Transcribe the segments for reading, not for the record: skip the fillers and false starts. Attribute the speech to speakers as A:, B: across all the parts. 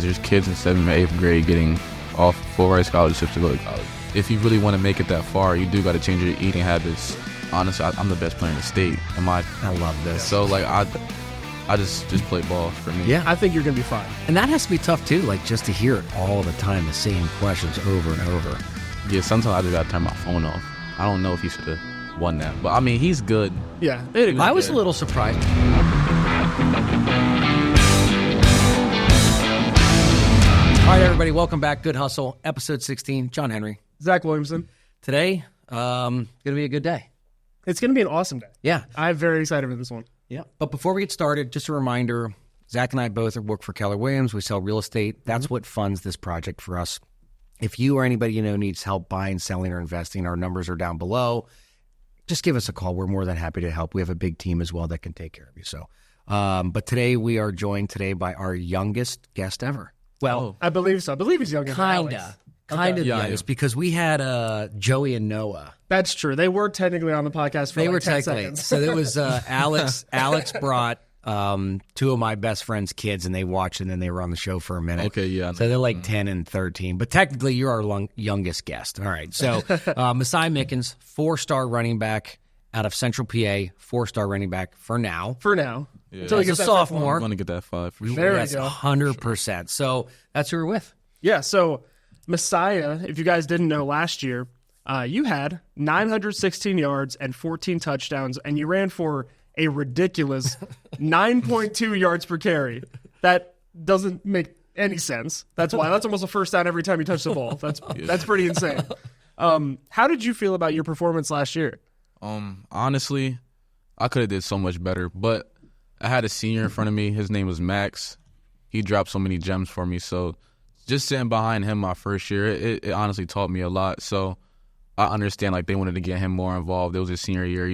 A: There's kids in 7th and 8th grade getting off full-ride scholarships to go to college. If you really want to make it that far, you do got to change your eating habits. Honestly, I'm the best player in the state.
B: I love this.
A: So, like, I just play ball for me.
B: Yeah.
C: I think you're going to be fine.
B: And that has to be tough, too, like, just to hear it all the time, the same questions over and over.
A: Yeah, sometimes I just got to turn my phone off. I don't know if he should have won that. But, I mean, he's good.
C: Yeah.
B: I was a little surprised. All right, everybody, welcome back. Good Hustle, episode 16. John Henry.
C: Zach Williamson.
B: Today, going to be a good day.
C: It's going to be an awesome day.
B: Yeah.
C: I'm very excited for this one.
B: Yeah. But before we get started, just a reminder, Zach and I both work for Keller Williams. We sell real estate. That's what funds this project for us. If you or anybody you know needs help buying, selling, or investing, our numbers are down below. Just give us a call. We're more than happy to help. We have a big team as well that can take care of you. So, but today we are joined by our youngest guest ever. Well,
C: I believe so. I believe he's younger.
B: Kind of
A: Yeah,
B: youngest because we had Joey and Noah.
C: That's true. They were technically on the podcast for
B: They
C: like
B: were
C: 10
B: technically.
C: seconds.
B: So there was Alex. Alex brought two of my best friends' kids, and they watched, and then they were on the show for a minute.
A: Okay, yeah.
B: So they're like 10 and 13. But technically, you're our youngest guest. All right. So Messiah Mickens, 4-star running back out of Central PA, 4-star running back for now.
C: For now.
A: Yeah.
C: Until he
B: As a
C: gets that
B: sophomore.
A: I'm going to get that 5 for sure.
C: There we
B: Yes,
C: go.
B: 100%. So that's who we're with.
C: Yeah, so Messiah, if you guys didn't know last year, you had 916 yards and 14 touchdowns, and you ran for a ridiculous 9.2 yards per carry. That doesn't make any sense. That's almost a first down every time you touch the ball. That's pretty insane. How did you feel about your performance last year?
A: Honestly, I could have did so much better, but I had a senior in front of me. His name was Max. He dropped so many gems for me, so just sitting behind him my first year, it honestly taught me a lot. So I understand, like, they wanted to get him more involved. It was his senior year,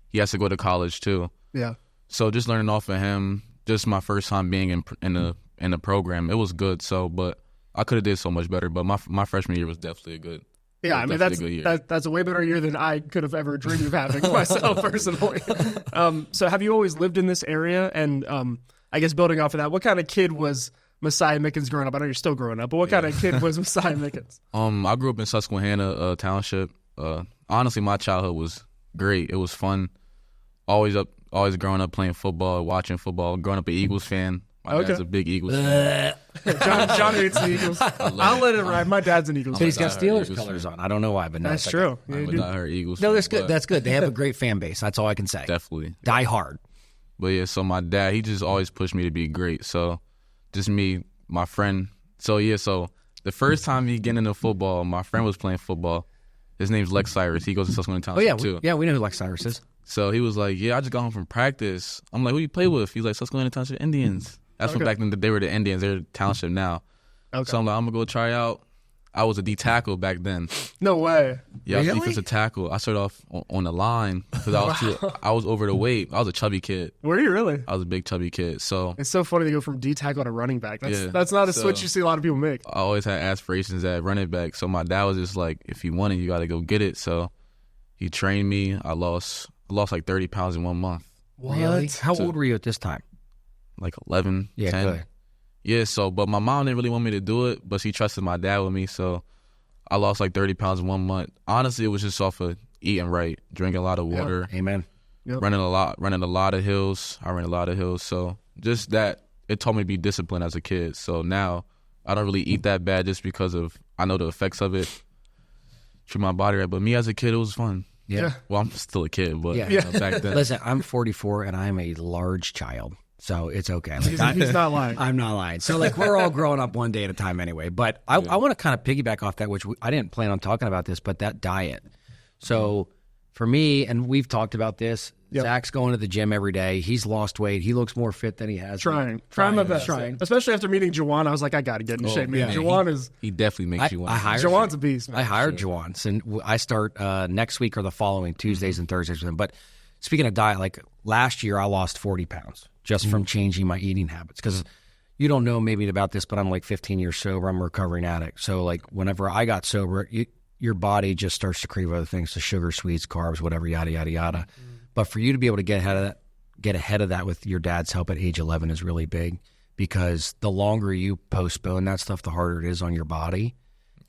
A: he has to go to college too.
C: Yeah.
A: So just learning off of him, just my first time being in the program, it was good. So, but I could have did so much better. But my freshman year was definitely a good.
C: Yeah, I mean, that's a way better year than I could have ever dreamed of having myself personally. So have you always lived in this area? And I guess building off of that, what kind of kid was Messiah Mickens growing up? I know you're still growing up, but what kind of kid was Messiah Mickens?
A: I grew up in Susquehanna Township. Honestly, my childhood was great. It was fun. Always growing up playing football, watching football, growing up an Eagles fan. My dad's a big Eagles fan.
C: John hates the Eagles. I'll let it ride. My dad's an Eagles
B: But he's
C: fan.
B: got Steelers colors on. I don't know why, but no.
C: That's
B: it's
C: true.
A: I'm a diehard Eagles
B: No,
A: fan,
B: that's good.
A: but
B: That's good. They have a great fan base. That's all I can say.
A: definitely.
B: Die hard.
A: But yeah, so my dad, he just always pushed me to be great. So just me, my friend. So yeah, so the first time me getting into football, my friend was playing football. His name's Lex Cyrus. He goes to Susquehanna
B: Oh,
A: Township too.
B: we know who Lex Cyrus is.
A: So he was like, yeah, I just got home from practice. I'm like, who you play with? He's like, Susquehanna Township Indians. That's what back then they were the Indians. They're the township now.
C: Okay.
A: So I'm like, I'm going to go try out. I was a D tackle back then.
C: No way.
A: Yeah, I was
B: Really?
A: defensive tackle. I started off on the line because I was over the weight. I was a chubby kid.
C: Were you really?
A: I was a big chubby kid. So
C: It's so funny to go from D tackle to running back. That's not a
A: So-
C: switch you see a lot of people make.
A: I always had aspirations at running back. So my dad was just like, if you want it, you got to go get it. So he trained me. I lost like 30 pounds in 1 month.
B: Really? How old were you at this time?
A: Like 11,
B: Yeah,
A: 10.
B: good.
A: Yeah, so, but my mom didn't really want me to do it, but she trusted my dad with me, so I lost like 30 pounds in 1 month. Honestly, it was just off of eating right, drinking a lot of water,
B: Amen.
A: running a lot of hills. I ran a lot of hills, so just that, it taught me to be disciplined as a kid. So now I don't really eat that bad just because of, I know the effects of it, treat my body right, but me as a kid, it was fun.
B: Yeah.
A: Well, I'm still a kid, but
B: Yeah.
A: back then.
B: Listen, I'm 44 and I'm a large child, so it's okay.
C: He's not lying.
B: I'm not lying. So, like, we're all growing up one day at a time anyway. But I want to kind of piggyback off that, which I didn't plan on talking about this, but that diet. So, for me, and we've talked about this,
C: Yep.
B: Zach's going to the gym every day. He's lost weight. He looks more fit than he has.
C: Trying my best.
B: Trying.
C: Especially after meeting Jawan, I was like, I got to get in shape, man. Jawan is
A: He definitely makes you want.
B: I hired
C: Jawan's a beast, man.
B: I hired Jawan, and I start next week or the following Tuesdays and Thursdays with him. But speaking of diet, like last year, I lost 40 pounds just from changing my eating habits. Because you don't know maybe about this, but I'm like 15 years sober. I'm a recovering addict. So like whenever I got sober, your body just starts to crave other things, the sugar, sweets, carbs, whatever, yada, yada, yada. But for you to be able to get ahead of that with your dad's help at age 11 is really big. because the longer you postpone that stuff, the harder it is on your body.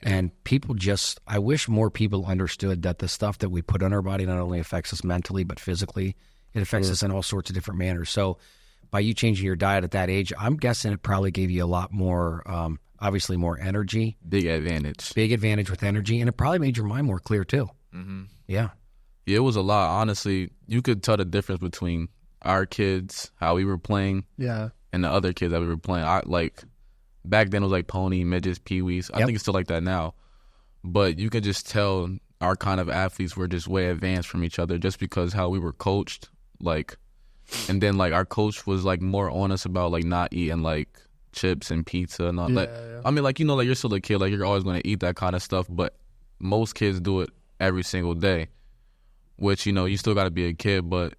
B: And people just, I wish more people understood that the stuff that we put on our body not only affects us mentally, but physically. It affects us in all sorts of different manners. So by you changing your diet at that age, I'm guessing it probably gave you a lot more, obviously more energy.
A: Big advantage.
B: Big advantage with energy. And it probably made your mind more clear too.
A: Mm-hmm.
B: Yeah.
A: Yeah, it was a lot. Honestly, you could tell the difference between our kids, how we were playing, and the other kids that we were playing. Back then it was like pony, midgets, peewees. I think it's still like that now. But you could just tell our kind of athletes were just way advanced from each other just because how we were coached. Like, and then like our coach was like more on us about like not eating like chips and pizza and all that. I mean, like, you know, like you're still a kid, like you're always going to eat that kind of stuff, but most kids do it every single day, which, you know, you still got to be a kid, but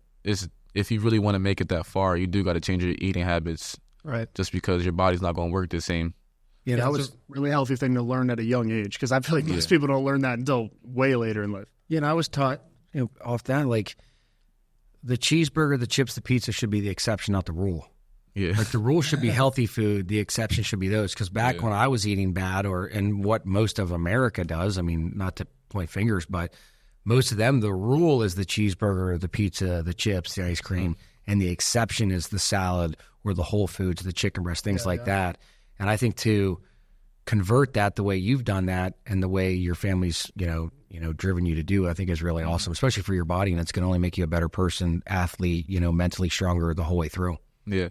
A: if you really want to make it that far, you do got to change your eating habits,
C: right?
A: Just because your body's not going to work the same.
C: Yeah, that was a really healthy thing to learn at a young age, because I feel like most people don't learn that until way later in life.
B: Yeah, and I was taught, you know, off that, like the cheeseburger, the chips, the pizza should be the exception, not the rule.
A: Yeah,
B: like the rule should be healthy food. The exception should be those. Because back when I was eating bad, and what most of America does, I mean, not to point fingers, but most of them, the rule is the cheeseburger, the pizza, the chips, the ice cream, and the exception is the salad or the whole foods, the chicken breast, things like that. And I think to convert that the way you've done that and the way your family's, you know, driven you to do, I think is really awesome, especially for your body. And it's going to only make you a better person, athlete, you know, mentally stronger the whole way through.
A: Yeah.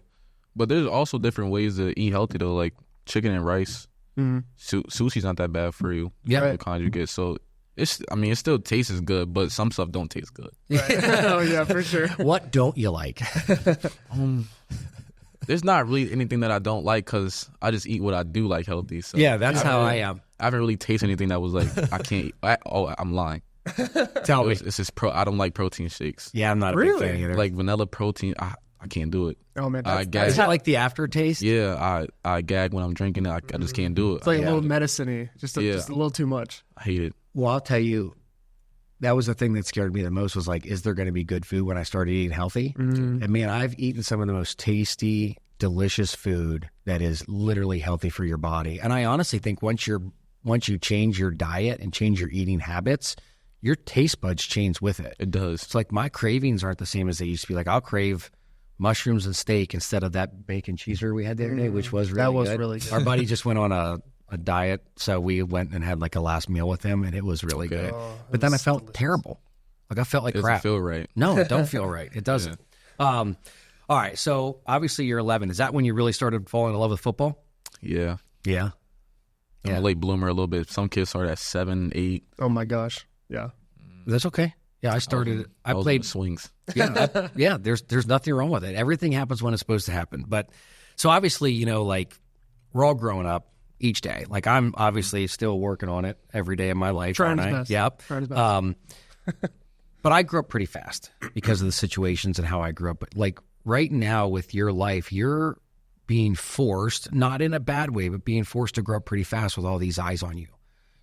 A: But there's also different ways to eat healthy, though, like chicken and rice. Sushi's not that bad for you.
B: Yeah.
A: The kind you get. So it still tastes good, but some stuff don't taste good.
C: Right. Oh, yeah, for sure.
B: What don't you like?
A: There's not really anything that I don't like because I just eat what I do like healthy. So
B: yeah, that's how I am.
A: I haven't really tasted anything that was like, I can't eat. I'm lying.
B: Tell me.
A: It's just I don't like protein shakes.
B: Yeah, I'm not a big fan either.
A: Like vanilla protein, I can't do it.
C: Oh, man.
B: Is that like the aftertaste?
A: Yeah, I gag when I'm drinking it. I just can't do it.
C: It's like a little medicine-y, just a little too much.
A: I hate it.
B: Well, I'll tell you, that was the thing that scared me the most was like, is there going to be good food when I started eating healthy? And man, I've eaten some of the most tasty, delicious food that is literally healthy for your body. And I honestly think once you change your diet and change your eating habits, your taste buds change with it.
A: It does.
B: It's like my cravings aren't the same as they used to be. Like I'll crave mushrooms and steak instead of that bacon cheeseburger we had the other day, which was really good. Our buddy just went on a diet, so we went and had like a last meal with him, and it was really good. But then I felt terrible. Like I felt like crap.
A: It doesn't feel right.
B: No, it don't feel right. It doesn't. All right, so obviously you're 11. Is that when you really started falling in love with football?
A: Yeah.
B: Yeah.
A: I'm a late bloomer a little bit. Some kids start at 7, 8.
C: Oh my gosh. Yeah.
B: That's okay. Yeah, I started. I played
A: swings.
B: Yeah, There's nothing wrong with it. Everything happens when it's supposed to happen. But so obviously, you know, like we're all growing up each day. Like I'm obviously still working on it every day of my life.
C: Trying his best.
B: Yep.
C: Trying his best.
B: But I grew up pretty fast because of the situations and how I grew up. But like right now with your life, you're being forced, not in a bad way, but being forced to grow up pretty fast with all these eyes on you.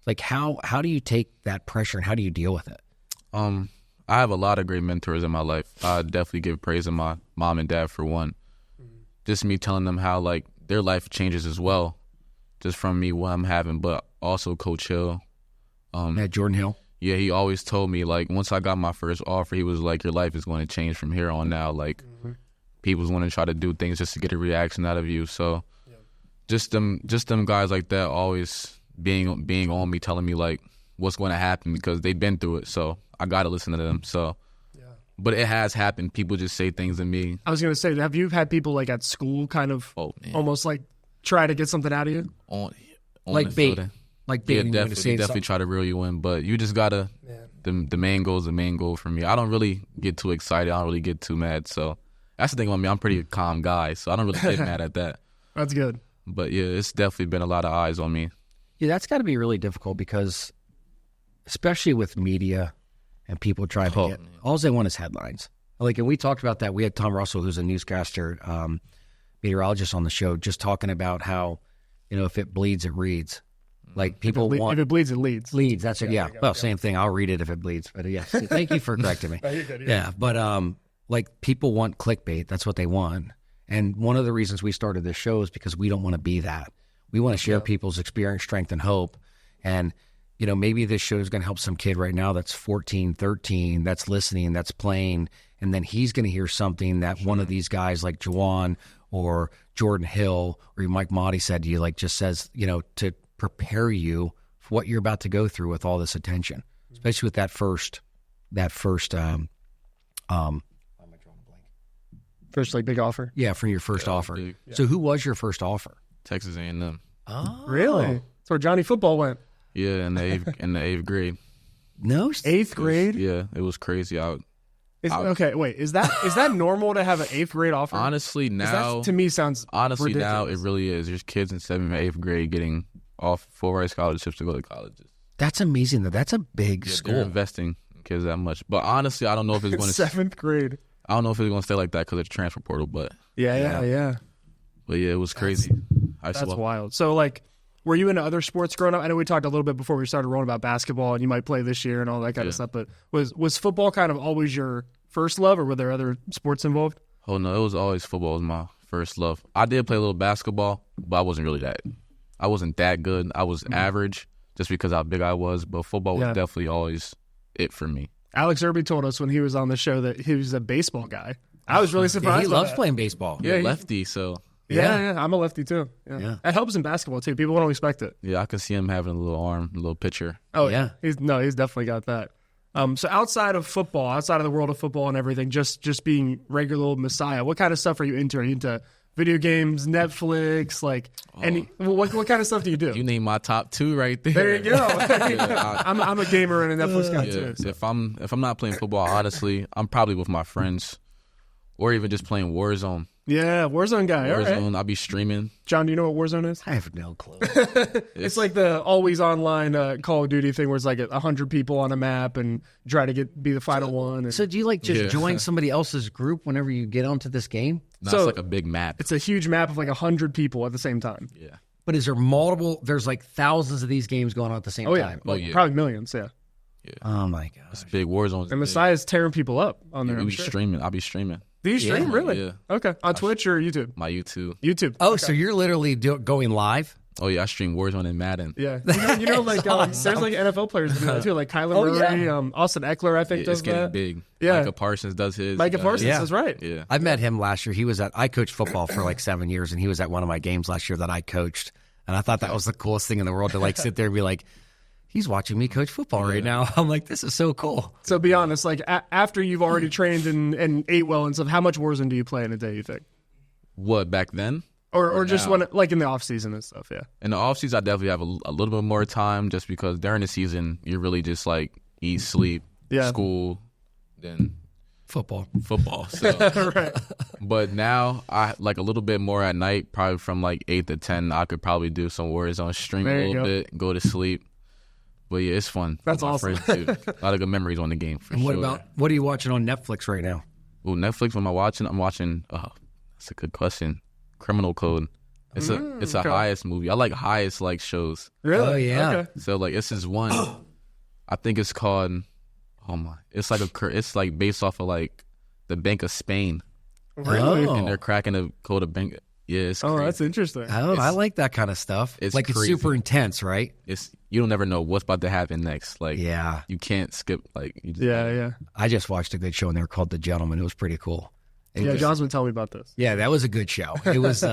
B: Like how do you take that pressure and how do you deal with it?
A: I have a lot of great mentors in my life. I definitely give praise to my mom and dad for one. Just me telling them how like their life changes as well, just from me what I'm having, but also Coach Hill.
B: Jordan Hill.
A: Yeah, he always told me like once I got my first offer, he was like, your life is going to change from here on now. Like people's want to try to do things just to get a reaction out of you. So just them guys like that always being on me, telling me like what's going to happen because they've been through it. So I got to listen to them. So, but it has happened. People just say things to me.
C: I was going to say, have you had people like at school kind of almost like try to get something out of you?
B: Like bait. Like baiting you to say
A: definitely try to reel you in. But you just got to, the main goal is the main goal for me. I don't really get too excited. I don't really get too mad. So that's the thing about me. I'm pretty calm guy. So I don't really get mad at that.
C: That's good.
A: But yeah, it's definitely been a lot of eyes on me.
B: Yeah, that's got to be really difficult because especially with media and people trying to get, all they want is headlines. Like, and we talked about that. We had Tom Russell, who's a newscaster, meteorologist on the show, just talking about how, you know, if it bleeds, it reads. Like people want...
C: If it bleeds, it leads.
B: Leads, that's it, yeah. Well, same thing. I'll read it if it bleeds. But yeah, thank you for correcting me.
C: You're good,
B: yeah, but like people want clickbait. That's what they want. And one of the reasons we started this show is because we don't want to be that. We want to share people's experience, strength, and hope. And, maybe this show is going to help some kid right now that's 14, 13, that's listening, that's playing. And then he's going to hear something that one of these guys like Juwan or Jordan Hill or Mike Motti said to you, like just says, to prepare you for what you're about to go through with all this attention, especially with that first,
C: First, like, big offer.
B: yeah, for your first offer.
A: big.
B: So who was your first offer?
A: Texas A&M.
B: Oh,
C: Really? That's where Johnny Football went.
A: Yeah, in the eighth grade.
B: No,
C: 8th grade?
A: Yeah, it was crazy.
C: Okay, wait. Is that normal to have an 8th grade offer?
A: Honestly,
C: 'Cause
A: now
C: that, to me, sounds
A: honestly now it
C: ridiculous.
A: really is. There's kids in 7th and 8th grade getting off full ride scholarships to go to colleges.
B: that's amazing. That's a big
A: Yeah,
B: school.
A: they're investing in kids that much. But honestly, I don't know if it's going to.
C: 7th grade.
A: I don't know if it's going to stay like that because of the transfer portal. But
C: Yeah.
A: yeah, it was crazy.
C: That's wild. So, like, were you into other sports growing up? I know we talked a little bit before we started rolling about basketball, and you might play this year and all that kind of stuff. But was football kind of always your first love, or were there other sports involved?
A: Oh no, it was always football was my first love. I did play a little basketball, but I wasn't really that. I wasn't that good. I was average just because how big I was. But football was definitely always it for me.
C: Alex Irby told us when he was on the show that he was a baseball guy. I was really surprised.
B: He
C: by
B: loves
C: that.
B: playing baseball.
A: Yeah, lefty. So
C: Yeah, I'm a lefty too.
B: Yeah.
C: That helps in basketball too. People don't expect it.
A: yeah, I could see him having a little arm, a little pitcher.
C: Oh
B: Yeah.
C: he's definitely got that. So outside of football, outside of the world of football and everything, just being regular old Messiah, what kind of stuff are you into? Are you into video games, Netflix, like what kind of stuff do you do?
A: You name my top 2 right there.
C: There you go. I'm a gamer and a Netflix guy
A: Yeah,
C: too. So.
A: if I'm not playing football, honestly, I'm probably with my friends, or even just playing Warzone.
C: Yeah, Warzone guy. All right.
A: Warzone, I'll be streaming.
C: John, do you know what Warzone is?
B: I have no clue.
C: It's like the always online Call of Duty thing where it's like 100 people on a map and try to be the final one. And
B: So do you just join somebody else's group whenever you get onto this game?
A: No,
C: So-
A: it's like a big map.
C: it's a huge map of like 100 people at the same time.
A: Yeah.
B: But is there multiple? There's like thousands of these games going on at the same
C: Oh yeah,
B: time.
A: Oh, yeah.
C: probably millions. Yeah,
B: Oh my gosh.
A: It's big Warzone.
C: and Messiah's tearing people up on there.
A: We
C: I'm
A: be
C: sure.
A: streaming. I'll be streaming.
C: Do you stream really?
A: Yeah.
C: Okay, on Twitch or YouTube?
A: My YouTube.
C: YouTube.
B: Oh, so you're literally going live?
A: Oh yeah, I stream Warzone and Madden.
C: Yeah, like there's like NFL players that do that too, like Kyler Murray, Austin Eckler, I think
A: It's
C: does
A: getting
C: that.
A: big.
C: Yeah.
A: Micah Parsons does his.
C: Micah Parsons
B: Yeah.
C: is right.
A: Yeah.
B: I met him last year. I coached football for like 7 years, and he was at one of my games last year that I coached. And I thought that was the coolest thing in the world to like sit there and be like, he's watching me coach football right now. I'm like, this is so cool.
C: So be honest, like after you've already trained and ate well and stuff, how much Warzone do you play in a day? You think,
A: What, back then?
C: or just
A: now?
C: when like in the off season and stuff? Yeah.
A: In the off season, I definitely have a little bit more time, just because during the season you're really just like eat, sleep, school, then
B: Football.
A: football. So.
C: Right.
A: But now I like a little bit more at night, probably from like 8 to 10. I could probably do some Warzone, stream
C: There
A: a
C: you
A: little
C: go.
A: bit, go to sleep. But yeah, it's fun.
C: That's
A: With my
C: awesome.
A: friends, too. A lot of good memories on the game for
B: And
A: sure.
B: what are you watching on Netflix right now?
A: Ooh, Netflix. What am I watching? I'm watching. Oh, that's a good question. Criminal Code. It's a highest movie. I like highest like shows.
C: Really?
B: Oh, yeah.
C: Okay.
A: So like this is one. I think it's called. Oh my! It's like based off of like the Bank of Spain,
C: Really?
B: Oh.
A: and they're cracking the code of bank. Yeah, it's
C: Oh,
A: crazy.
C: that's interesting.
B: Oh, I like that kind of stuff.
A: it's
B: like it's
A: crazy.
B: super intense, right?
A: It's you don't never know what's about to happen next. Like
B: Yeah.
A: you can't skip. Like you just,
C: Yeah.
B: I just watched a good show in there called The Gentleman. It was pretty cool.
C: Yeah, John's been telling me about this.
B: Yeah, that was a good show. It was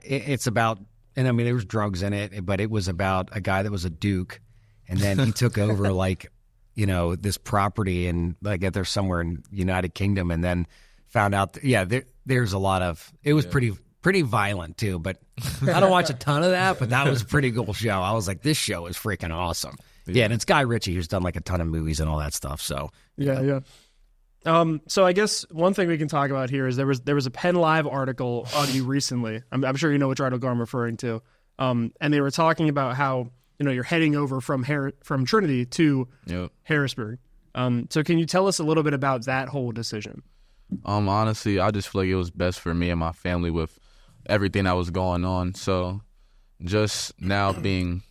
B: it's about, and I mean there was drugs in it, but it was about a guy that was a duke, and then he took over like, this property and like there's somewhere in United Kingdom, and then found out there's a lot of it was pretty violent too, but I don't watch a ton of that, but that was a pretty cool show. I was like, this show is freaking awesome. Yeah, and it's Guy Ritchie who's done like a ton of movies and all that stuff. So
C: Yeah. So I guess one thing we can talk about here is there was a Penn Live article on you recently. I'm sure you know which article I'm referring to. And they were talking about how you're heading over from Trinity to
A: Yep.
C: Harrisburg. So can you tell us a little bit about that whole decision?
A: Honestly, I just feel like it was best for me and my family with everything that was going on. So just now being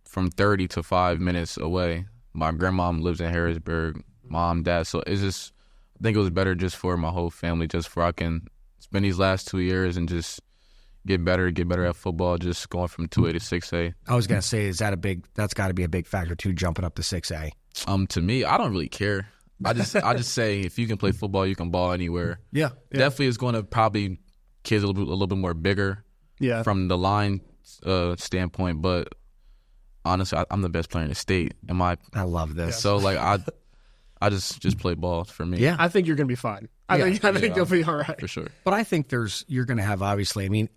A: from 30 to 5 minutes away, my grandmom lives in Harrisburg, mom, dad. So it's just, I think it was better just for my whole family, just for I can spend these last 2 years and just get better at football, just going from 2A to 6A.
B: I was gonna say, that's got to be a big factor too, jumping up to 6A.
A: To me, I don't really care. I just say if you can play football, you can ball anywhere.
C: Yeah.
A: Definitely is going to probably kids a little bit more bigger.
C: Yeah.
A: From the line standpoint, but honestly, I'm the best player in the state.
B: I love this.
A: So like I just play ball for me.
B: Yeah.
C: I think you're going to be fine. I think you'll be all right.
A: For sure.
B: But I think you're going to have, obviously, I mean,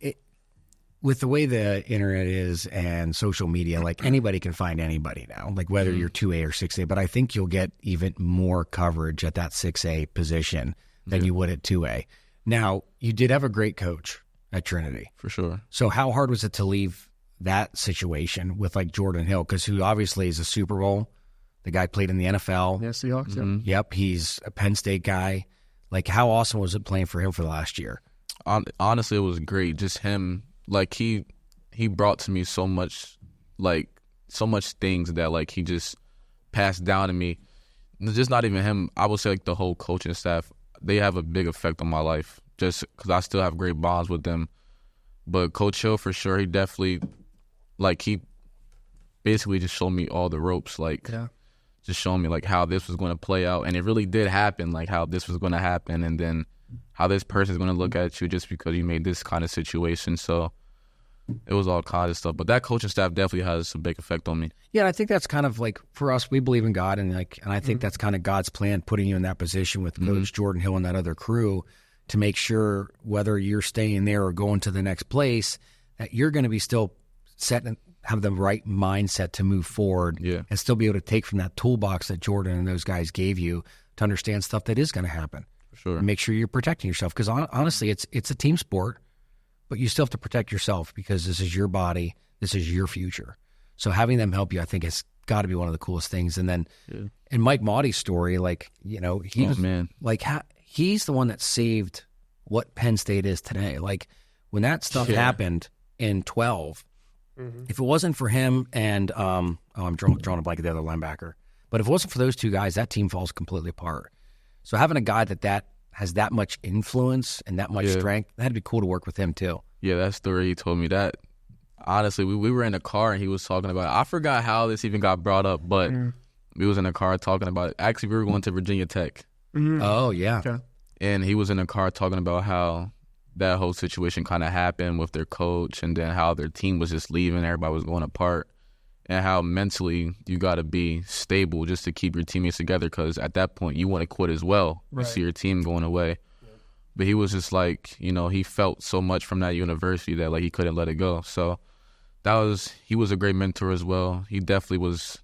B: with the way the internet is and social media, like anybody can find anybody now, like whether you're 2A or 6A, but I think you'll get even more coverage at that 6A position than you would at 2A. Now, you did have a great coach at Trinity.
A: For sure.
B: So how hard was it to leave that situation with like Jordan Hill? Because who obviously is a Super Bowl. The guy played in the NFL.
C: Yeah, Seahawks.
A: Mm-hmm.
B: Yep, he's a Penn State guy. Like, how awesome was it playing for him for the last year?
A: Honestly, it was great. Just him, like he brought to me so much things that like he just passed down to me. Just not even him. I would say like the whole coaching staff. They have a big effect on my life. Just because I still have great bonds with them. But Coach Hill, for sure, he definitely he basically just showed me all the ropes. Just showing me like how this was going to play out, and it really did happen. Like how this was going to happen, and then how this person's going to look at you just because you made this kind of situation. So it was all kinds of stuff. But that coaching staff definitely has a big effect on me.
B: Yeah, I think that's kind of like for us. We believe in God, and I think that's kind of God's plan, putting you in that position with Coach Jordan Hill and that other crew to make sure whether you're staying there or going to the next place, that you're going to be still set and have the right mindset to move forward and still be able to take from that toolbox that Jordan and those guys gave you to understand stuff that is going to happen.
A: For sure.
B: And make sure you're protecting yourself, because honestly, it's a team sport, but you still have to protect yourself because this is your body, this is your future. So having them help you, I think, has got to be one of the coolest things. And then in Mike Mauty's story, he's the one that saved what Penn State is today. Like when that stuff happened in 12, if it wasn't for him and I'm drawing a blank at the other linebacker, but if it wasn't for those two guys, that team falls completely apart. So having a guy that has that much influence and that much strength, that'd be cool to work with him too.
A: Yeah, that story he told me that. Honestly, we were in a car and he was talking about it. I forgot how this even got brought up, but we was in a car talking about it. Actually, we were going to Virginia Tech.
B: Oh, yeah.
C: Okay.
A: And he was in a car talking about how that whole situation kind of happened with their coach, and then how their team was just leaving, everybody was going apart, and how mentally you got to be stable just to keep your teammates together, because at that point you want to quit as well.
C: Right.
A: You see your team going away. But he was just like, he felt so much from that university that like he couldn't let it go. So he was a great mentor as well. He definitely was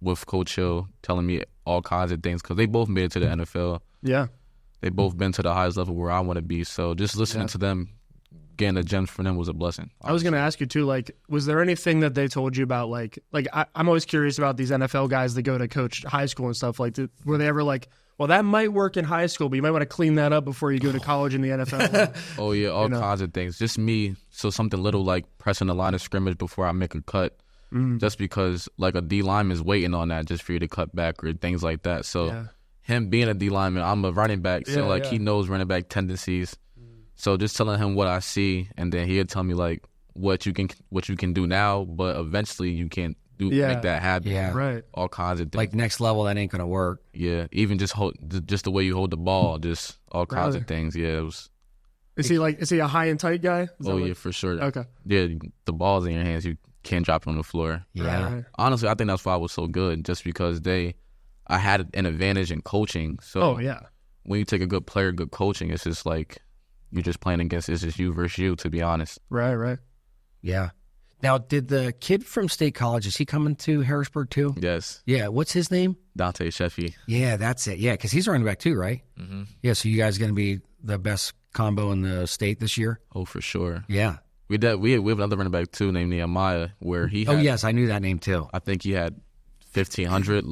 A: with Coach Hill telling me all kinds of things, because they both made it to the NFL.
C: Yeah.
A: They both been to the highest level where I want to be. So just listening to them, getting the gems from them was a blessing.
C: I was going to ask you too, was there anything that they told you about, I'm always curious about these NFL guys that go to coach high school and stuff, were they ever like, well, that might work in high school, but you might want to clean that up before you go to college in the NFL?
A: Oh, yeah, all kinds of things. Just me, so something little like pressing the line of scrimmage before I make a cut, just because like a D lineman is waiting on that just for you to cut back or things like that. So him being a D lineman, I'm a running back, so he knows running back tendencies. So just telling him what I see, and then he'd tell me like what you can do now, but eventually you can't make that happen.
B: Yeah,
C: right.
A: All kinds of things.
B: Like next level, that ain't gonna work.
A: Yeah, even just the way you hold the ball, just all kinds of things. Yeah, it was.
C: Is he a high and tight guy?
A: Yeah, for sure.
C: Okay.
A: Yeah, the ball's in your hands. You can't drop it on the floor.
B: Yeah.
C: Right.
A: Honestly, I think that's why I was so good, just because I had an advantage in coaching. So when you take a good player, good coaching, it's just like you're just playing against. It's just you versus you, to be honest.
C: Right.
B: Yeah. Now, did the kid from State College, is he coming to Harrisburg too?
A: Yes.
B: Yeah. What's his name?
A: Dante Sheffy.
B: Yeah, that's it. Yeah, because he's a running back too, right?
A: Mm-hmm.
B: Yeah. So you guys going to be the best combo in the state this year?
A: Oh, for sure.
B: Yeah.
A: We have another running back too named Nehemiah, where he.
B: Oh yes, I knew that name too.
A: I think he had 1,500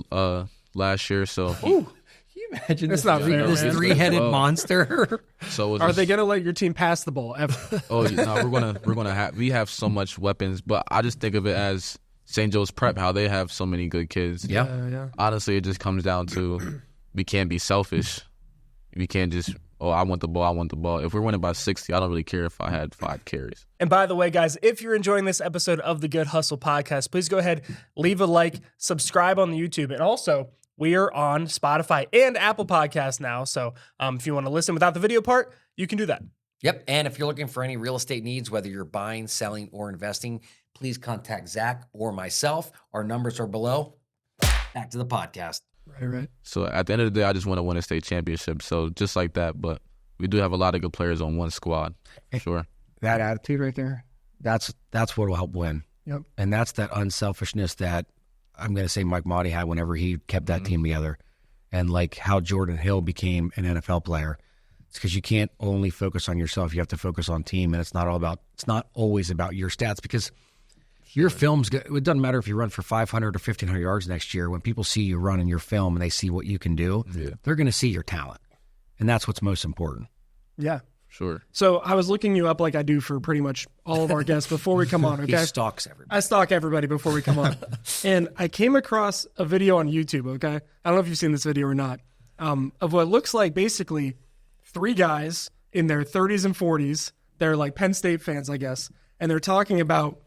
A: last year. So.
B: Can you imagine
C: That's not fair,
B: this
C: man.
B: three-headed monster?
A: So
C: Are they going to let your team pass the ball ever?
A: Oh no, we have so much weapons, but I just think of it as St. Joe's Prep, how they have so many good kids.
B: Yeah.
A: Honestly, it just comes down to we can't be selfish. We can't just, I want the ball. If we're winning by 60, I don't really care if I had 5 carries.
C: And by the way, guys, if you're enjoying this episode of the Good Hustle podcast, please go ahead, leave a like, subscribe on the YouTube. And also, we are on Spotify and Apple Podcasts now. So if you want to listen without the video part, you can do that.
B: Yep. And if you're looking for any real estate needs, whether you're buying, selling, or investing, please contact Zach or myself. Our numbers are below. Back to the podcast.
C: Right.
A: So at the end of the day, I just want to win a state championship. So just like that, but we do have a lot of good players on one squad. Sure.
B: That attitude right there, that's what will help win.
C: Yep.
B: And that's that unselfishness that I'm going to say Mike Motti had whenever he kept that team together. And like how Jordan Hill became an NFL player. It's because you can't only focus on yourself. You have to focus on team. And it's not always about your stats, because your film's good. It doesn't matter if you run for 500 or 1,500 yards next year. When people see you run in your film and they see what you can do, they're going to see your talent. And that's what's most important.
C: Yeah.
A: Sure.
C: So I was looking you up like I do for pretty much all of our guests before we come on, okay?
B: He stalks everybody.
C: I stalk everybody before we come on. And I came across a video on YouTube, okay? I don't know if you've seen this video or not, of what looks like basically 3 guys in their 30s and 40s. They're like Penn State fans, I guess. And they're talking about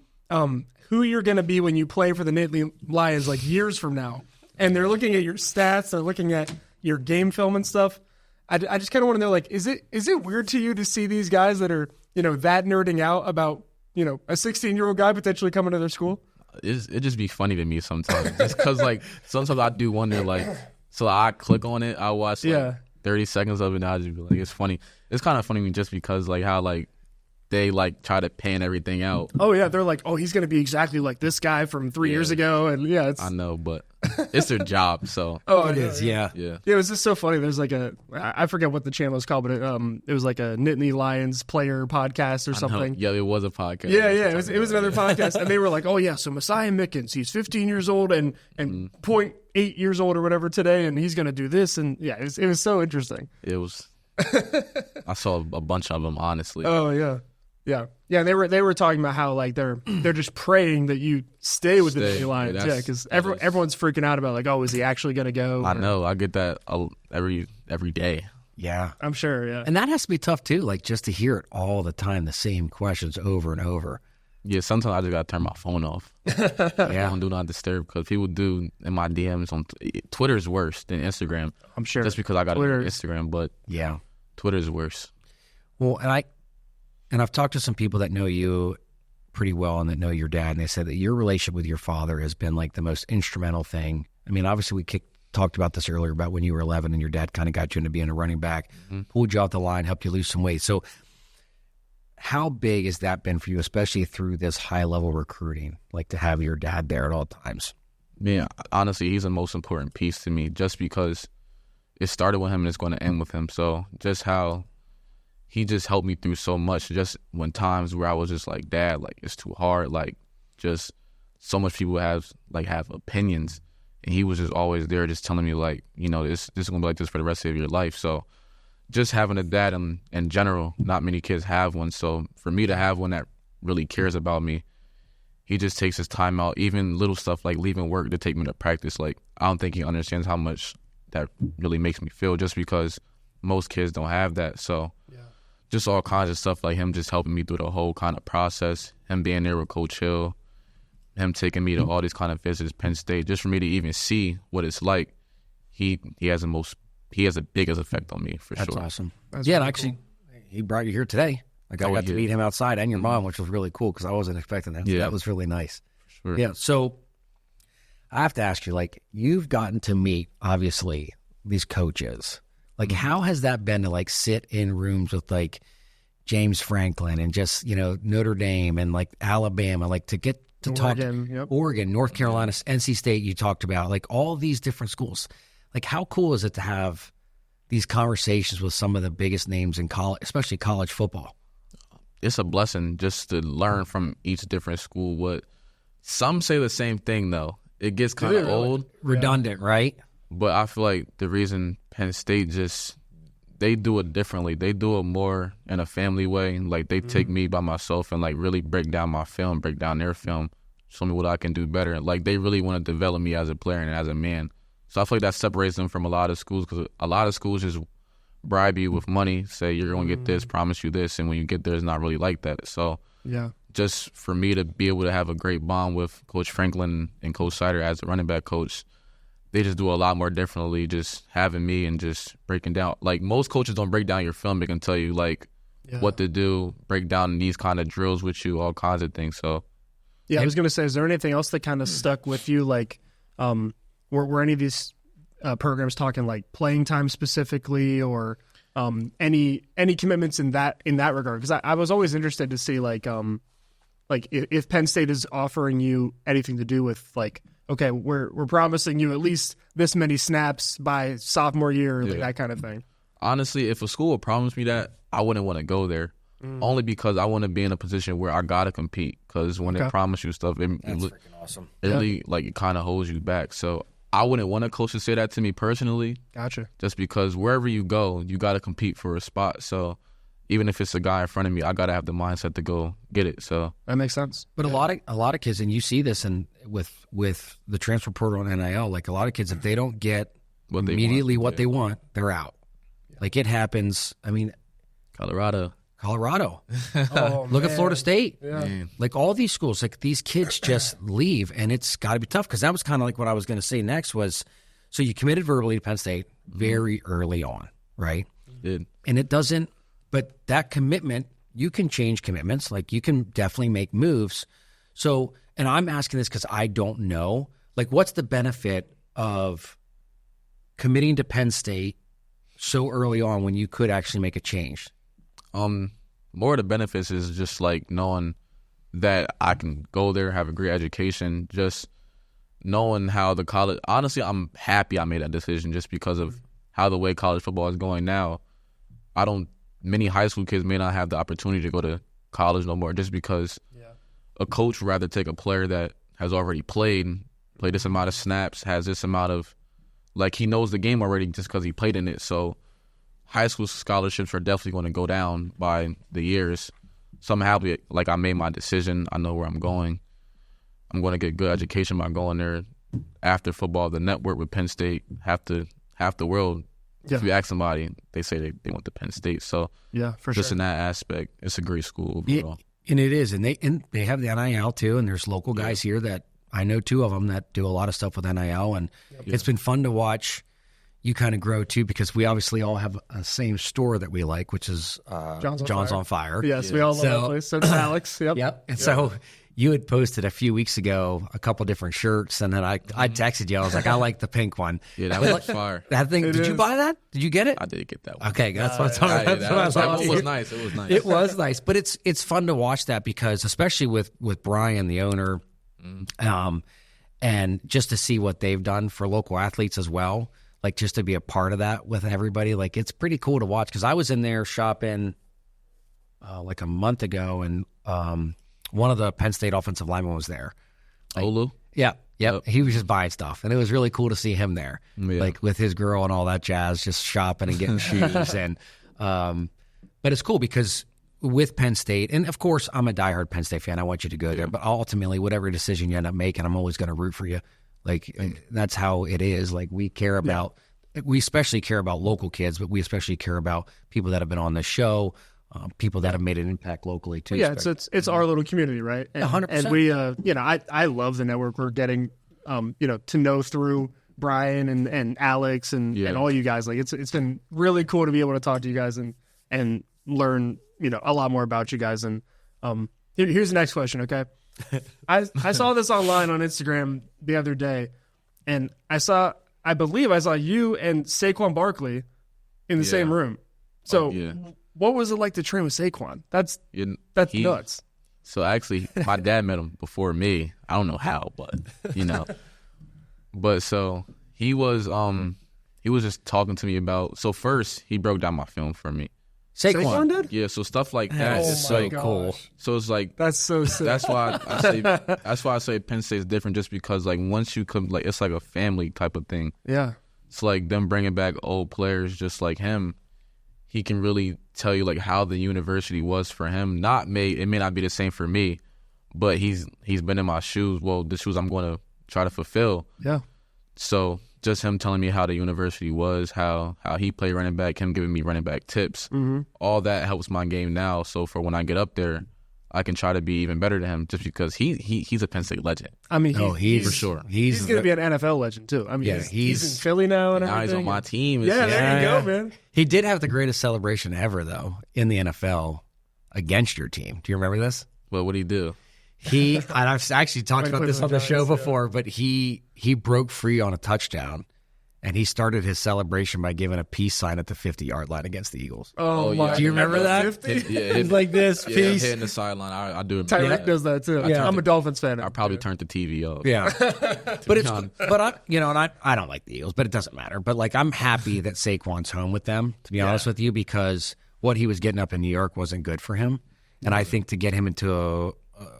C: who you're going to be when you play for the Nittany Lions like years from now. And they're looking at your stats. They're looking at your game film and stuff. I just kind of want to know, like, is it weird to you to see these guys that are, that nerding out about, a 16-year-old guy potentially coming to their school?
A: It just be funny to me sometimes. Just because, like, sometimes I do wonder, like, so I click on it, I watch, 30 seconds of it, and I just be like, it's funny. It's kind of funny to me just because, like, how, like, they, like, try to pan everything out.
C: Oh, yeah, they're like, oh, he's going to be exactly like this guy from 3 years ago, and, it's...
A: I know, but it's their job, so...
C: Oh,
B: it is, yeah.
C: Yeah, it was just so funny. There's, like, I forget what the channel is called, but it was, like, a Nittany Lions player podcast or something.
A: Yeah, it was a podcast.
C: Yeah, it was another podcast, and they were like, oh, yeah, so Messiah Mickens, he's 15 years old and 0.8 years old or whatever today, and he's going to do this, and, yeah, it was so interesting.
A: It was... I saw a bunch of them, honestly.
C: Oh, yeah. Yeah, and they were talking about how like they're just praying that you stay with the Nittany Lions, because everyone's freaking out about like, oh, is he actually going to go?
A: I know, I get that every day.
B: Yeah,
C: I'm sure. Yeah,
B: and that has to be tough too, like just to hear it all the time, the same questions over and over.
A: Yeah, sometimes I just gotta turn my phone off. On Do Not Disturb, because people do in my DMs on Twitter's worse than Instagram.
C: I'm sure,
A: just because I got Instagram, but
B: yeah,
A: Twitter's worse.
B: Well, and I've talked to some people that know you pretty well and that know your dad, and they said that your relationship with your father has been like the most instrumental thing. I mean, obviously we talked about this earlier about when you were 11 and your dad kind of got you into being a running back, pulled you off the line, helped you lose some weight. So how big has that been for you, especially through this high-level recruiting, like to have your dad there at all times?
A: Man, honestly, he's the most important piece to me just because it started with him and it's going to end with him. So just how he just helped me through so much. Just when times where I was just like, Dad, like it's too hard. Like just so much people have opinions, and he was just always there, just telling me like, this is gonna be like this for the rest of your life. So just having a dad in general, not many kids have one. So for me to have one that really cares about me, he just takes his time out, even little stuff like leaving work to take me to practice. Like I don't think he understands how much that really makes me feel, just because most kids don't have that. So. Just all kinds of stuff like him just helping me through the whole kind of process, him being there with Coach Hill, him taking me to all these kind of visits, Penn State, just for me to even see what it's like. He has the biggest effect on me for sure.
B: That's awesome.
C: That's
B: and
C: really
B: actually,
C: cool.
B: He brought you here today. Like I got to meet him outside and your mom, which was really cool because I wasn't expecting that. So that was really nice.
A: Sure.
B: Yeah. So I have to ask you, like, you've gotten to meet obviously these coaches. Like, how has that been to, like, sit in rooms with, like, James Franklin and just, Notre Dame and, like, Alabama, like, to get to talk to Oregon, North Carolina, NC State you talked about, like, all these different schools. Like, how cool is it to have these conversations with some of the biggest names in college, especially college football?
A: It's a blessing just to learn from each different school. What some say the same thing, though. It gets kind of old.
B: Redundant, right?
A: But I feel like the reason Penn State they do it differently. They do it more in a family way. Like they take me by myself and like really break down my film, break down their film, show me what I can do better. Like they really want to develop me as a player and as a man. So I feel like that separates them from a lot of schools, because a lot of schools just bribe you with money, say you're going to get this, promise you this, and when you get there, it's not really like that. So just for me to be able to have a great bond with Coach Franklin and Coach Sider as a running back coach, they just do a lot more differently, just having me and just breaking down. Like, most coaches don't break down your film. They can tell you, like, what to do, break down these kind of drills with you, all kinds of things. So,
C: I was going to say, is there anything else that kind of stuck with you? Like, were any of these programs talking like playing time specifically, or any commitments in that regard? Because I was always interested to see like if Penn State is offering you anything to do with like, okay, we're promising you at least this many snaps by sophomore year, like that kind of thing.
A: Honestly, if a school would promise me that, I wouldn't want to go there. Only because I want to be in a position where I gotta compete. Because when they promise you stuff,
B: That's freaking awesome.
A: It really, like, it kind of holds you back. So I wouldn't want a coach to say that to me personally.
C: Gotcha.
A: Just because wherever you go, you gotta compete for a spot. So even if it's a guy in front of me, I gotta have the mindset to go get it. So
C: that makes sense.
B: But a lot of kids, and you see this with the transfer portal and NIL, like a lot of kids, if they don't get what they want, they're out. Like, it happens. I mean,
A: Colorado.
B: Look at Florida State. Like, all these schools, like, these kids just leave, and it's got to be tough, because that was kind of like what I was going to say next was, so you committed verbally to Penn State very early on, right?
A: Did.
B: And it doesn't, but that commitment, you can change commitments. Like, you can definitely make moves. So, and I'm asking this because I don't know, like, what's the benefit of committing to Penn State so early on when you could actually make a change?
A: More of the benefits is just like knowing that I can go there, have a great education, just knowing how the college. Honestly, I'm happy I made that decision just because of how the way college football is going now. Many high school kids may not have the opportunity to go to college no more, just because a coach would rather take a player that has already played this amount of snaps, has this amount of, like, he knows the game already just because he played in it. So high school scholarships are definitely going to go down by the years. So I'm happy, like, I made my decision. I know where I'm going. I'm going to get good education by going there after football. The network with Penn State, half the world, if you ask somebody, they say they went to Penn State. So just in that aspect, it's a great school overall.
B: And it is. And they have the NIL too, and there's local guys here that I know two of them that do a lot of stuff with NIL, and it's been fun to watch you kind of grow too, because we obviously all have a same store that we like, which is John's on Fire.
C: Yes, we all love that place. So does Alex. Yep.
B: And so you had posted a few weeks ago a couple different shirts, and then I texted you. I was like, I like the pink one.
A: Yeah, that was fire.
B: That thing. Did you buy that? Did you get it?
A: I did get that one.
B: Okay, that's what I'm talking about.
A: That one was nice. It was nice.
B: It was nice, but it's fun to watch that, because especially with Brian, the owner, and just to see what they've done for local athletes as well. Like, just to be a part of that with everybody, like, it's pretty cool to watch. Because I was in there shopping like a month ago, and one of the Penn State offensive linemen was there. Like,
A: Olu?
B: Yeah. Yep. He was just buying stuff, and it was really cool to see him there, like with his girl and all that jazz, just shopping and getting shoes. And but it's cool because with Penn State, and of course I'm a diehard Penn State fan. I want you to go there, but ultimately, whatever decision you end up making, I'm always going to root for you. Like, that's how it is. Like, we care about, we especially care about local kids, but we especially care about people that have been on the show, people that have made an impact locally too.
C: Yeah, it's our little community, right? And,
B: 100%.
C: And we, I love the network we're getting, to know through Brian and Alex and all you guys. Like, it's been really cool to be able to talk to you guys and learn, a lot more about you guys. And here's the next question, okay? I saw this online on Instagram the other day, and I believe I saw you and Saquon Barkley in the same room. So what was it like to train with Saquon? That's nuts.
A: So actually, my dad met him before me. I don't know how, but But so he was just talking to me about. So first, he broke down my film for me.
B: Saquon
C: did?
A: Yeah, so stuff like that is so cool. So it's like
C: that's so sick.
A: That's why I say Penn State is different, just because like once you come, like, it's like a family type of thing.
C: Yeah,
A: it's like them bringing back old players just like him. He can really tell you like how the university was for him. It may not be the same for me, but he's been in my shoes. Well, the shoes I'm going to try to fulfill.
C: Yeah.
A: So just him telling me how the university was, how he played running back, him giving me running back tips. All that helps my game now. So for when I get up there, I can try to be even better than him just because he's a Penn State legend.
C: I mean,
B: he's
A: for sure.
C: He's going to be an NFL legend, too. I mean, he's in Philly now and everything.
A: Now he's on my team.
C: Yeah, there you go, man.
B: He did have the greatest celebration ever, though, in the NFL against your team. Do you remember this?
A: Well, what did he do?
B: And I've actually talked about this on the show before, but he broke free on a touchdown, and he started his celebration by giving a peace sign at the 50-yard line against the Eagles.
C: Oh my!
B: Do you remember that? It's like this, peace.
A: Hitting the sideline. I do.
C: Tyreek does that too. I'm a Dolphins fan.
A: I probably turned the TV off.
B: Yeah, I don't like the Eagles, but it doesn't matter. But like, I'm happy that Saquon's home with them, to be honest with you, because what he was getting up in New York wasn't good for him, and I think to get him into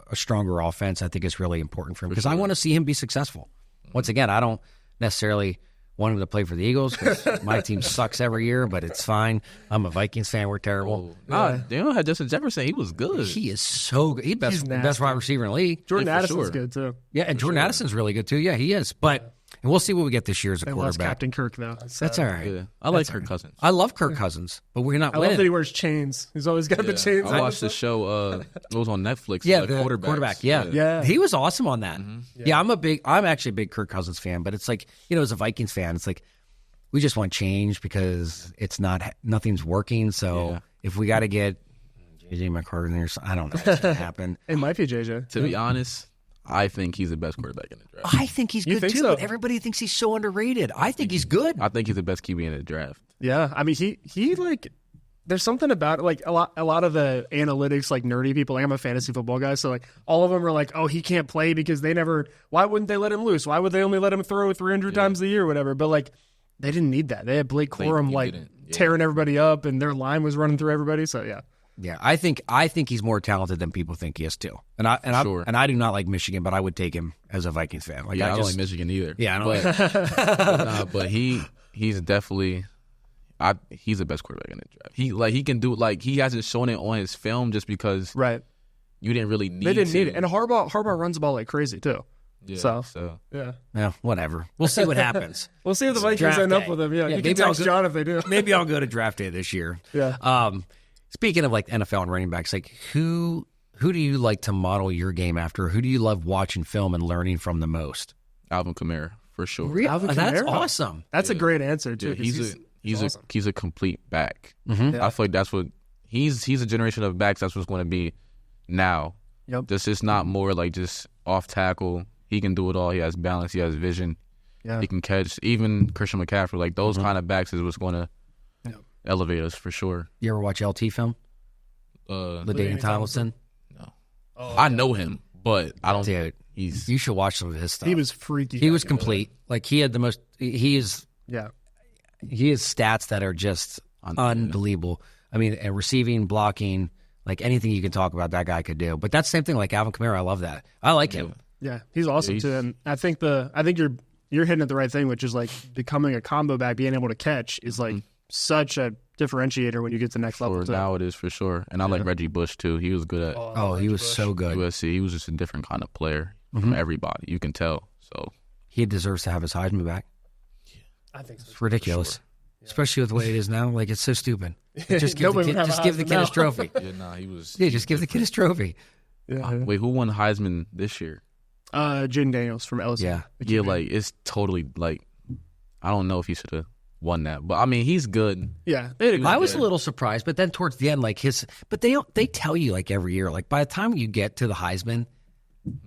B: a stronger offense, I think is really important for him because I want to see him be successful. Once again, I don't necessarily want him to play for the Eagles because my team sucks every year, but it's fine. I'm a Vikings fan. We're terrible.
A: They don't have Justin Jefferson. He was good.
B: He is so good. He's best wide receiver in the league.
C: Jordan Addison's good too.
B: Yeah, and Jordan Addison's really good too. Yeah, he is. But and we'll see what we get this year as a quarterback.
C: Captain Kirk though.
B: That's all right.
A: Yeah. I like Kirk Cousins.
B: I love Kirk Cousins, but we're not
C: I
B: winning.
C: love that he wears chains. He's always got the chains.
A: I watched the show. It was on Netflix.
B: Yeah,
A: the
B: the quarterback. Yeah, he was awesome on that. Yeah, I'm actually a big Kirk Cousins fan, but it's like, as a Vikings fan, it's like we just want change because nothing's working. So if we got to get JJ McCarthy in there, I don't know what's going to happen.
C: It might be JJ.
A: To be honest, I think he's the best quarterback in the draft.
B: I think he's good too, but everybody thinks he's so underrated. I think he's good.
A: I think he's the best QB in the draft.
C: Yeah, I mean he like. There's something about it, like a lot of the analytics, like nerdy people. Like I'm a fantasy football guy, so like all of them are like, oh, he can't play because they never. Why wouldn't they let him loose? Why would they only let him throw 300 times a year or whatever? But like they didn't need that. They had Blake Corum tearing everybody up, and their line was running through everybody. So yeah.
B: Yeah, I think he's more talented than people think he is too. And I do not like Michigan, but I would take him as a Vikings fan. Like,
A: I don't like Michigan either.
B: Yeah, I don't
A: but he's definitely he's the best quarterback in the draft. He can do he hasn't shown it on his film just because you didn't really need.
C: They didn't need it, and Harbaugh runs the ball like crazy too.
A: Yeah,
C: so
B: yeah, whatever. We'll see what happens.
C: We'll see if the Vikings end up with him. Yeah, you can text John if they do.
B: Maybe I'll go to draft day this year.
C: Yeah.
B: Speaking of like NFL and running backs, like who do you like to model your game after? Who do you love watching film and learning from the most?
A: Alvin Kamara, for sure.
B: Really? That's awesome.
C: That's a great answer too.
A: Yeah, he's a complete back.
B: Mm-hmm.
A: I feel like that's what he's a generation of backs. That's what's going to be now.
C: Yep.
A: This is not more like just off tackle. He can do it all. He has balance. He has vision.
C: Yeah.
A: He can catch. Even Christian McCaffrey, like those kind of backs is what's going to elevate us for sure.
B: You ever watch LT film? LaDainian Tomlinson?
A: No. Oh, I know him, but I don't.
B: Dude, you should watch some of his stuff.
C: He was freaky.
B: He was complete. Like he had the most. He has stats that are just unbelievable. I mean, receiving, blocking, like anything you can talk about, that guy could do. But that's the same thing like Alvin Kamara. I love that. I like him.
C: Yeah, he's awesome too. And I think you're hitting at the right thing, which is like becoming a combo back, being able to catch is like such a differentiator when you get to the next level.
A: Now it is for sure. And I like Reggie Bush too. He was good at.
B: He was so good.
A: USC. He was just a different kind of player from everybody. You can tell. So
B: he deserves to have his Heisman back.
C: I think so.
B: It's ridiculous, especially with the way it is now. Like it's so stupid. Just give the kid his trophy.
A: He was.
B: Yeah, just give the kid his trophy.
C: Yeah.
A: Wait, who won Heisman this year?
C: Jaden Daniels from LSU.
A: Yeah, like it's totally like I don't know if he should have won that, but I mean he's good.
C: Yeah,
B: I was a little surprised, but then towards the end, like but they tell you like every year, like by the time you get to the Heisman,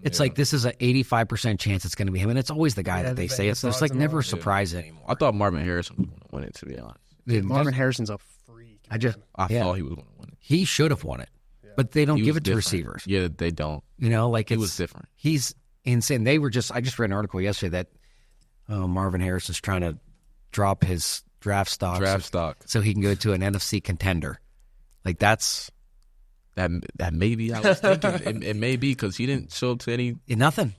B: it's like this is an 85% chance it's going to be him, and it's always the guy that they say. It's like never a surprise anymore.
A: I thought Marvin Harrison was going to win it, to be honest.
C: Dude, Marvin Harrison's a freak.
A: I thought he was going to win it.
B: He should have won it, but they don't give it to receivers.
A: Yeah, they don't.
B: Like
A: he was different.
B: He's insane. I just read an article yesterday that Marvin Harrison's trying to drop his draft stock so he can go to an NFC contender. Like that's
A: that maybe I was thinking it may be because he didn't show up to any
B: nothing.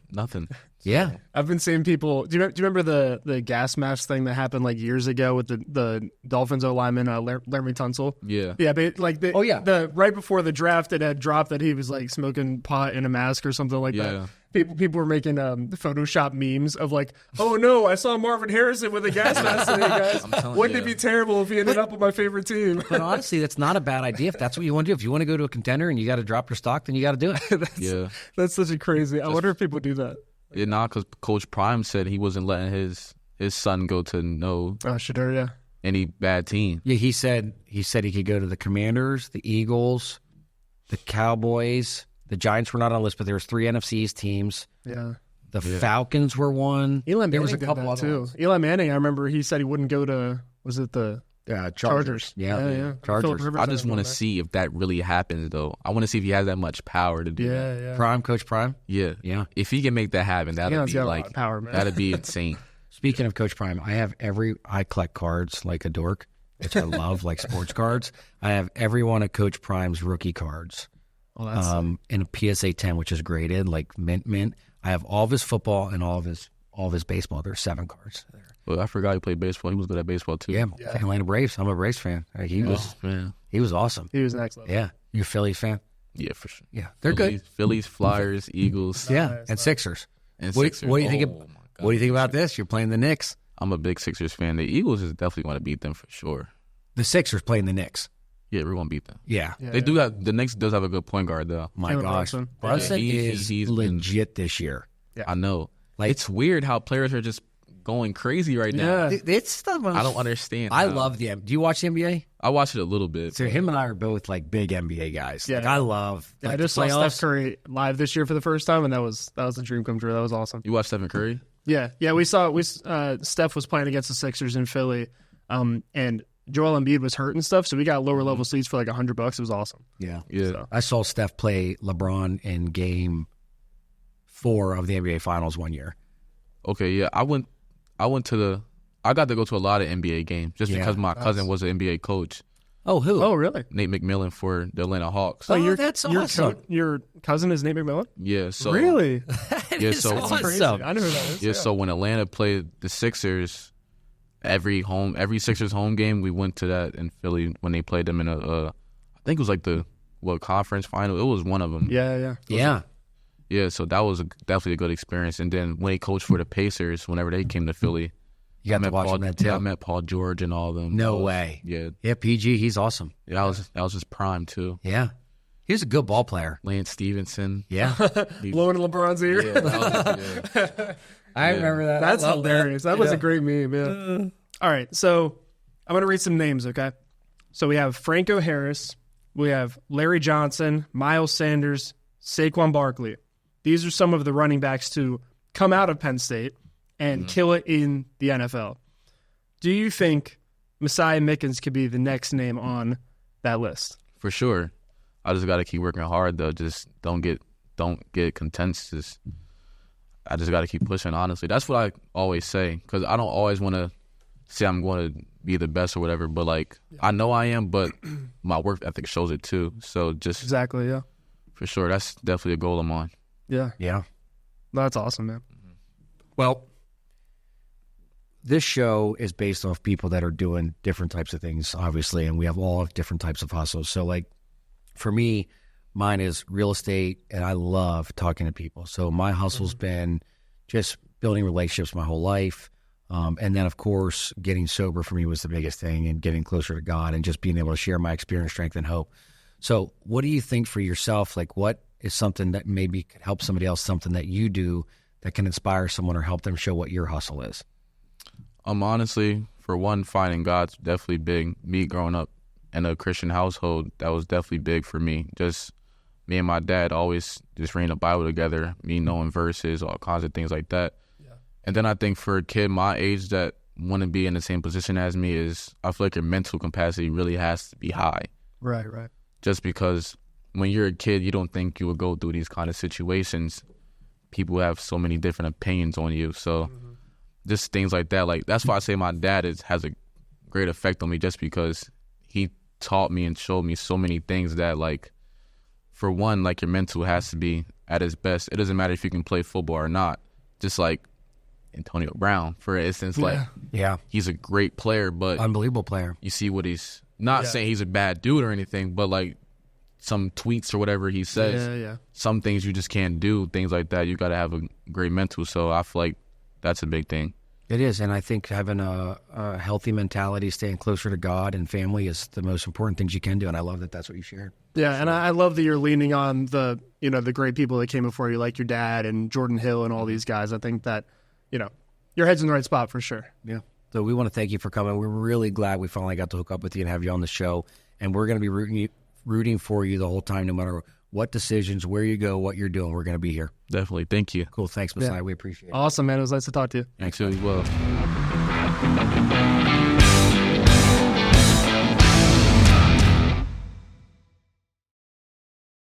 B: Yeah,
C: I've been seeing people. Do you remember the gas mask thing that happened like years ago with the Dolphins O lineman Laremy Tunsil?
A: Yeah.
C: But like right before the draft, it had dropped that he was like smoking pot in a mask or something like that. People were making Photoshop memes of like, oh no, I saw Marvin Harrison with a gas mask today, guys. Wouldn't it be terrible if he ended up with my favorite team?
B: But honestly, that's not a bad idea if that's what you want to do. If you want to go to a contender and you got to drop your stock, then you got to do it.
C: That's such a crazy. I wonder if people do that.
A: Yeah, because Coach Prime said he wasn't letting his son go to
C: Shedeur, yeah.
A: any bad team.
B: Yeah, he said he could go to the Commanders, the Eagles, the Cowboys. The Giants were not on the list, but there was 3 NFC East teams.
C: Yeah.
B: The Falcons were one.
C: Eli Manning
B: there was a
C: did
B: couple
C: that
B: other
C: too.
B: ones.
C: Eli Manning, I remember he said he wouldn't go to, was it the Chargers?
B: Yeah.
C: Chargers.
A: I just want to see if that really happens, though. I want to see if he has that much power to do that.
C: Yeah.
B: Coach Prime?
A: Yeah. If he can make that happen, that'd be
C: got a lot
A: like
C: of power, man.
A: that'd be insane.
B: Speaking of Coach Prime, I collect cards like a dork, which I love, like sports cards. I have every one of Coach Prime's rookie cards.
C: Oh, that's
B: in a PSA 10, which is graded like mint. I have all of his football and all of his baseball. There's 7 cards there.
A: Well, I forgot he played baseball. He was good at baseball too.
B: Yeah. Atlanta Braves. I'm a Braves fan. He was awesome.
C: he was next level.
B: Yeah, you a Phillies fan?
A: Yeah, for sure.
B: Yeah, they're good.
A: Phillies, Flyers, Eagles,
B: And Sixers.
A: and
B: What
A: Sixers.
B: do you think?
A: Oh, my God.
B: What do you think about this? You're playing the Knicks.
A: I'm a big Sixers fan. The Eagles is definitely going to beat them for sure.
B: The Sixers playing the Knicks.
A: Yeah, we're going to beat them.
B: Yeah.
A: They do have the Knicks does have a good point guard though.
B: My
C: Taylor
B: gosh,
C: Brunson.
B: Brunson
A: He's
B: is
A: been-
B: legit this year.
A: I know.
B: Like-
A: It's weird how players are just going crazy right now.
C: Yeah.
B: It's the most,
A: I don't understand.
B: I
A: how.
B: love the. Do you watch the NBA?
A: I watched it a little bit.
B: So him and I are both like big NBA guys.
C: Yeah.
B: Like, I love.
C: I
B: like,
C: just
B: the
C: saw
B: playoffs.
C: Steph Curry live this year for the first time, and that was a dream come true. That was awesome.
A: You watched Stephen Curry?
C: Yeah. We saw Steph was playing against the Sixers in Philly, and Joel Embiid was hurt and stuff, so we got lower level seats for like $100. It was awesome.
B: Yeah.
C: So.
B: I saw Steph play LeBron in Game 4 of the NBA Finals one year.
A: Okay, yeah. I got to go to a lot of NBA games just because my cousin was an NBA coach,
B: Oh, who?
C: Oh, really?
A: Nate McMillan for the Atlanta Hawks.
B: Oh, that's awesome.
C: Your cousin is Nate McMillan?
A: Yeah, so
C: Really?
A: yeah, so
C: Crazy. I know who that is.
A: yeah, so when Atlanta played the Sixers, every Sixers home game, we went to that in Philly when they played them in I think it was like the conference final. It was one of them.
C: Yeah.
A: Yeah, so that was definitely a good experience. And then when he coached for the Pacers, whenever they came to Philly,
B: You got to watch him that too.
A: I met Paul George and all of them.
B: No way.
A: Yeah,
B: Yeah, PG, he's awesome.
A: that was his prime too.
B: Yeah. He was a good ball player.
A: Lance Stevenson.
B: Yeah.
C: Blowing in LeBron's ear.
A: Yeah, that was,
B: I remember that.
C: That's
B: I love
C: hilarious. That was a great meme, yeah. All right, so I'm going to read some names, okay? So we have Franco Harris. We have Larry Johnson, Miles Sanders, Saquon Barkley. These are some of the running backs to come out of Penn State and kill it in the NFL. Do you think Messiah Mickens could be the next name on that list?
A: for sure. I just got to keep working hard though. Just don't get content. I just got to keep pushing. Honestly, that's what I always say because I don't always want to say I'm going to be the best or whatever. But like I know I am, but my work ethic shows it too. So just
C: Exactly, yeah.
A: for sure, that's definitely a goal of mine.
C: Yeah,
B: Yeah.
C: that's awesome, man.
B: Well, this show is based off people that are doing different types of things, obviously, and we have all different types of hustles. So, like, for me, mine is real estate, and I love talking to people. So my hustle's been just building relationships my whole life. And then, of course, getting sober for me was the biggest thing, and getting closer to God and just being able to share my experience, strength, and hope. So what do you think for yourself? Like, what is something that maybe could help somebody else, something that you do that can inspire someone or help them show what your hustle is?
A: Honestly, for one, finding God's definitely big. Me growing up in a Christian household, that was definitely big for me. Just me and my dad always just reading the Bible together, me knowing verses, all kinds of things like that. Yeah. And then I think for a kid my age that want to be in the same position as me is, I feel like your mental capacity really has to be high.
C: Right.
A: Just because when you're a kid, you don't think you would go through these kind of situations. People have so many different opinions on you. So just things like that. Like that's why I say my dad has a great effect on me, just because he taught me and showed me so many things that, like, for one, like your mental has to be at its best. It doesn't matter if you can play football or not. Just like Antonio Brown, for instance, like he's a great player, but
B: Unbelievable player.
A: you see what he's not saying he's a bad dude or anything, but like some tweets or whatever he says.
C: Yeah.
A: Some things you just can't do, things like that. You got to have a great mental. So I feel like that's a big thing.
B: It is, and I think having a healthy mentality, staying closer to God and family is the most important things you can do, and I love that that's what you shared.
C: Yeah, and I love that you're leaning on the great people that came before you, like your dad and Jordan Hill and all these guys. I think that, your head's in the right spot for sure.
B: Yeah. So we want to thank you for coming. We're really glad we finally got to hook up with you and have you on the show, and we're going to be rooting for you the whole time, no matter what decisions, where you go, what you're doing. We're going to be here.
A: Definitely. Thank you.
B: Cool. Thanks, Messiah. We appreciate it.
C: Awesome, man. It was nice to talk to you.
A: Thanks as well.